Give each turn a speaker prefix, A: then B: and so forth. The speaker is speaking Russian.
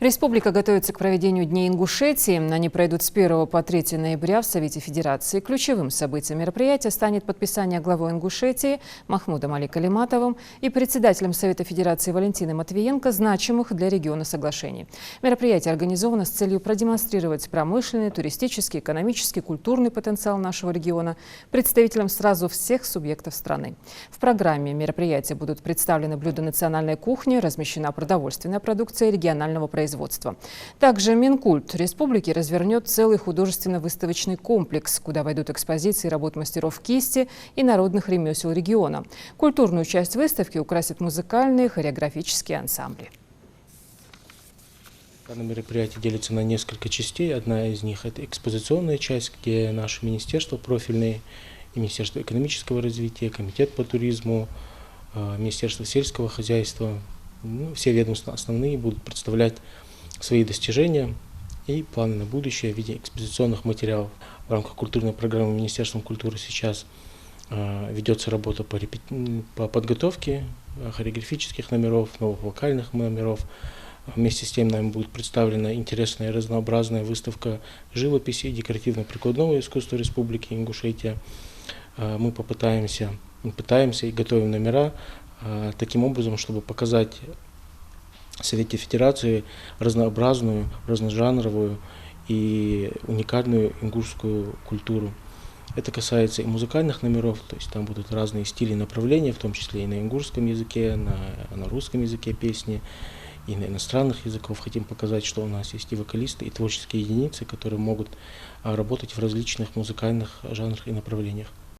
A: Республика готовится к проведению Дней Ингушетии. Они пройдут с 1 по 3 ноября в Совете Федерации. Ключевым событием мероприятия станет подписание главой Ингушетии Махмудом Али Калиматовым и председателем Совета Федерации Валентиной Матвиенко значимых для региона соглашений. Мероприятие организовано с целью продемонстрировать промышленный, туристический, экономический, культурный потенциал нашего региона представителям сразу всех субъектов страны. В программе мероприятия будут представлены блюда национальной кухни, размещена продовольственная продукция регионального производства. Также Минкульт республики развернет целый художественно-выставочный комплекс, куда войдут экспозиции работ мастеров кисти и народных ремесел региона. Культурную часть выставки украсят музыкальные хореографические ансамбли.
B: Данное мероприятие делится на несколько частей. Одна из них – это экспозиционная часть, где наши министерства профильные, и Министерство экономического развития, Комитет по туризму, Министерство сельского хозяйства, все ведомства основные будут представлять свои достижения и планы на будущее в виде экспозиционных материалов. В рамках культурной программы Министерством культуры сейчас ведется работа по подготовке хореографических номеров, новых вокальных номеров. Вместе с тем нам будет представлена интересная и разнообразная выставка живописи и декоративно-прикладного искусства Республики Ингушетия. Мы пытаемся и готовим номера таким образом, чтобы показать в Совете Федерации разнообразную, разножанровую и уникальную ингушскую культуру. Это касается и музыкальных номеров, то есть там будут разные стили и направления, в том числе и на ингушском языке, на русском языке песни, и на иностранных языках. Хотим показать, что у нас есть и вокалисты, и творческие единицы, которые могут работать в различных музыкальных жанрах и направлениях.